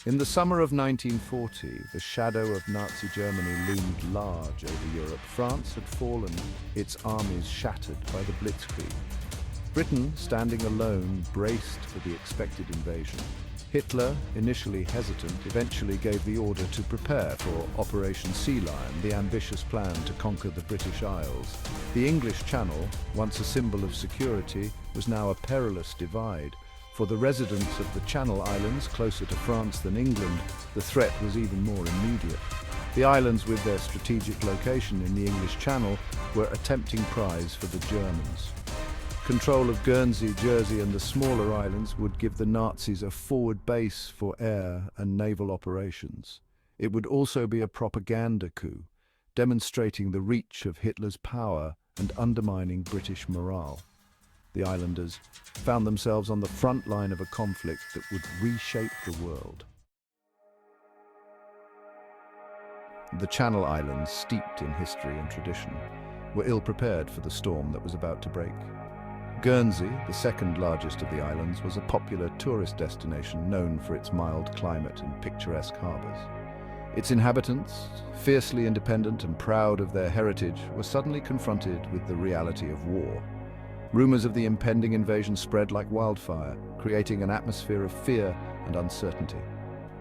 In the summer of 1940, the shadow of Nazi Germany loomed large over Europe. France had fallen, its armies shattered by the Blitzkrieg. Britain, standing alone, braced for the expected invasion. Hitler, initially hesitant, eventually gave the order to prepare for Operation Sea Lion, the ambitious plan to conquer the British Isles. The English Channel, once a symbol of security, was now a perilous divide. For the residents of the Channel Islands, closer to France than England, the threat was even more immediate. The islands, with their strategic location in the English Channel, were a tempting prize for the Germans. Control of Guernsey, Jersey and the smaller islands would give the Nazis a forward base for air and naval operations. It would also be a propaganda coup, demonstrating the reach of Hitler's power and undermining British morale. The islanders found themselves on the front line of a conflict that would reshape the world. The Channel Islands, steeped in history and tradition, were ill-prepared for the storm that was about to break. Guernsey, the second largest of the islands, was a popular tourist destination known for its mild climate and picturesque harbours. Its inhabitants, fiercely independent and proud of their heritage, were suddenly confronted with the reality of war. Rumours of the impending invasion spread like wildfire, creating an atmosphere of fear and uncertainty.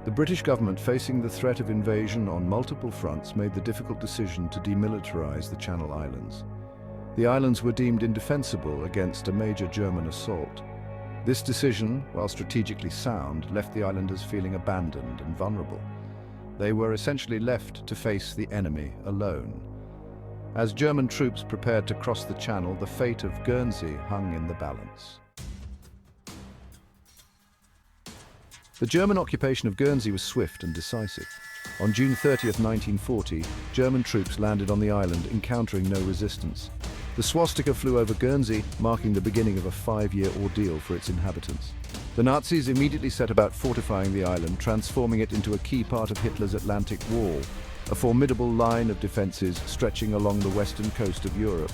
The British government, facing the threat of invasion on multiple fronts, made the difficult decision to demilitarize the Channel Islands. The islands were deemed indefensible against a major German assault. This decision, while strategically sound, left the islanders feeling abandoned and vulnerable. They were essentially left to face the enemy alone. As German troops prepared to cross the Channel, the fate of Guernsey hung in the balance. The German occupation of Guernsey was swift and decisive. On June 30th, 1940, German troops landed on the island, encountering no resistance. The Swastika flew over Guernsey, marking the beginning of a 5-year ordeal for its inhabitants. The Nazis immediately set about fortifying the island, transforming it into a key part of Hitler's Atlantic Wall, a formidable line of defences stretching along the western coast of Europe.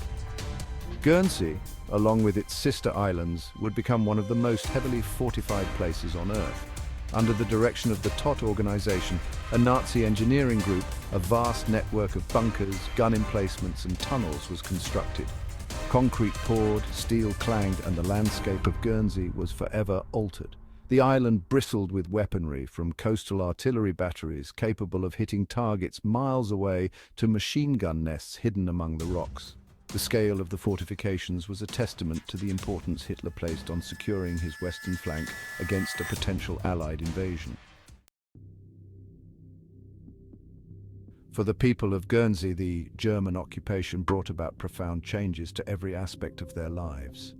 Guernsey, along with its sister islands, would become one of the most heavily fortified places on Earth. Under the direction of the TOT organization, a Nazi engineering group, a vast network of bunkers, gun emplacements and tunnels was constructed. Concrete poured, steel clanged, and the landscape of Guernsey was forever altered. The island bristled with weaponry, from coastal artillery batteries capable of hitting targets miles away to machine gun nests hidden among the rocks. The scale of the fortifications was a testament to the importance Hitler placed on securing his western flank against a potential Allied invasion. For the people of Guernsey, the German occupation brought about profound changes to every aspect of their lives.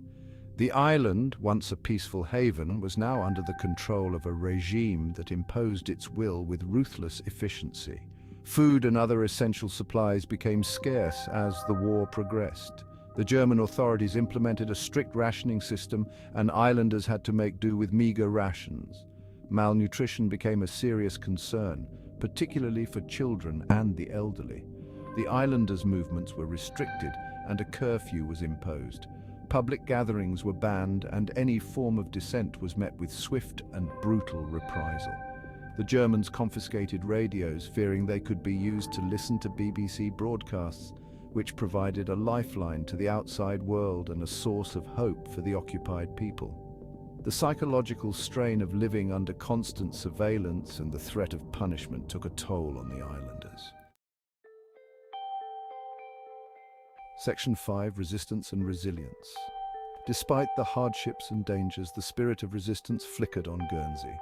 The island, once a peaceful haven, was now under the control of a regime that imposed its will with ruthless efficiency. Food and other essential supplies became scarce as the war progressed. The German authorities implemented a strict rationing system, and islanders had to make do with meager rations. Malnutrition became a serious concern, particularly for children and the elderly. The islanders' movements were restricted, and a curfew was imposed. Public gatherings were banned, and any form of dissent was met with swift and brutal reprisal. The Germans confiscated radios, fearing they could be used to listen to BBC broadcasts, which provided a lifeline to the outside world and a source of hope for the occupied people. The psychological strain of living under constant surveillance and the threat of punishment took a toll on the islanders. Section 5. Resistance and Resilience. Despite the hardships and dangers, the spirit of resistance flickered on Guernsey.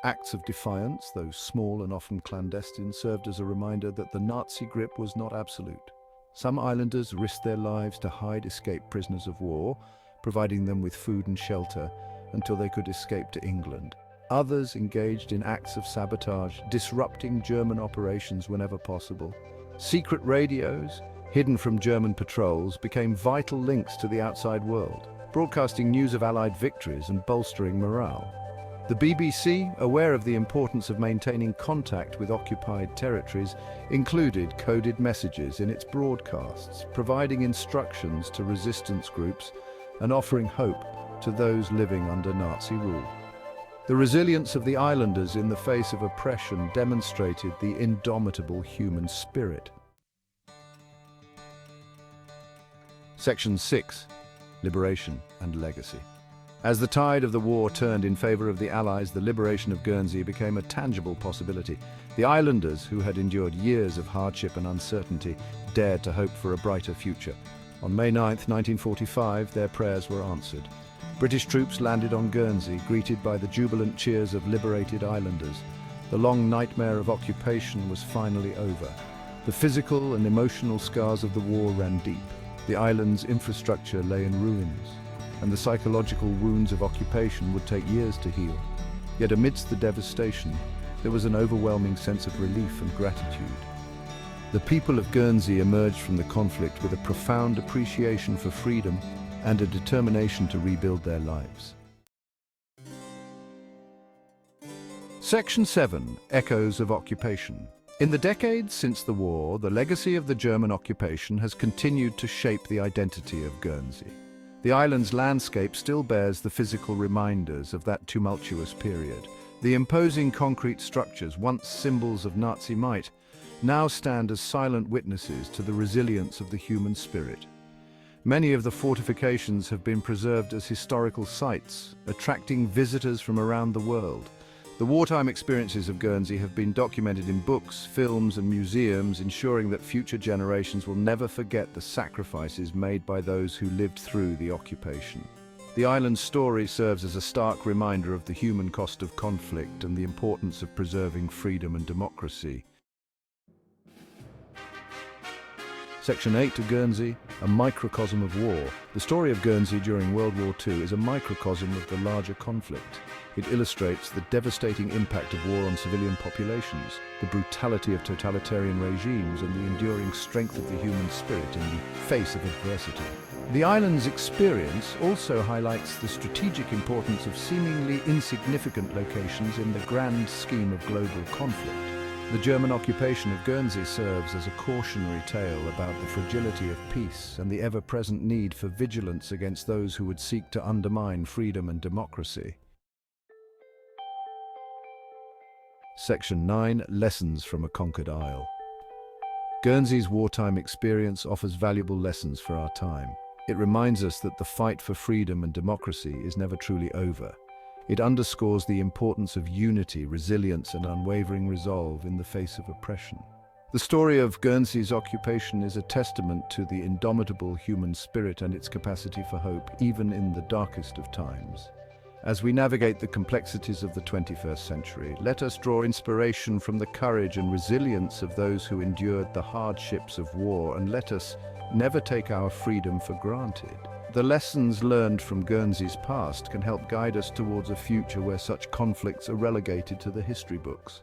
Acts of defiance, though small and often clandestine, served as a reminder that the Nazi grip was not absolute. Some islanders risked their lives to hide escaped prisoners of war, providing them with food and shelter until they could escape to England. Others engaged in acts of sabotage, disrupting German operations whenever possible. Secret radios, hidden from German patrols, became vital links to the outside world, broadcasting news of Allied victories and bolstering morale. The BBC, aware of the importance of maintaining contact with occupied territories, included coded messages in its broadcasts, providing instructions to resistance groups and offering hope to those living under Nazi rule. The resilience of the islanders in the face of oppression demonstrated the indomitable human spirit. Section 6. Liberation and Legacy. As the tide of the war turned in favor of the Allies, the liberation of Guernsey became a tangible possibility. The islanders, who had endured years of hardship and uncertainty, dared to hope for a brighter future. On May 9, 1945, their prayers were answered. British troops landed on Guernsey, greeted by the jubilant cheers of liberated islanders. The long nightmare of occupation was finally over. The physical and emotional scars of the war ran deep. The island's infrastructure lay in ruins, and the psychological wounds of occupation would take years to heal. Yet amidst the devastation, there was an overwhelming sense of relief and gratitude. The people of Guernsey emerged from the conflict with a profound appreciation for freedom and a determination to rebuild their lives. Section 7. Echoes of Occupation. In the decades since the war, the legacy of the German occupation has continued to shape the identity of Guernsey. The island's landscape still bears the physical reminders of that tumultuous period. The imposing concrete structures, once symbols of Nazi might, now stand as silent witnesses to the resilience of the human spirit. Many of the fortifications have been preserved as historical sites, attracting visitors from around the world. The wartime experiences of Guernsey have been documented in books, films, and museums, ensuring that future generations will never forget the sacrifices made by those who lived through the occupation. The island's story serves as a stark reminder of the human cost of conflict and the importance of preserving freedom and democracy. Section 8 to Guernsey, a microcosm of war. The story of Guernsey during World War II is a microcosm of the larger conflict. It illustrates the devastating impact of war on civilian populations, the brutality of totalitarian regimes, and the enduring strength of the human spirit in the face of adversity. The island's experience also highlights the strategic importance of seemingly insignificant locations in the grand scheme of global conflict. The German occupation of Guernsey serves as a cautionary tale about the fragility of peace and the ever-present need for vigilance against those who would seek to undermine freedom and democracy. Section 9. Lessons from a Conquered Isle. Guernsey's wartime experience offers valuable lessons for our time. It reminds us that the fight for freedom and democracy is never truly over. It underscores the importance of unity, resilience, and unwavering resolve in the face of oppression. The story of Guernsey's occupation is a testament to the indomitable human spirit and its capacity for hope, even in the darkest of times. As we navigate the complexities of the 21st century, let us draw inspiration from the courage and resilience of those who endured the hardships of war, and let us never take our freedom for granted. The lessons learned from Guernsey's past can help guide us towards a future where such conflicts are relegated to the history books.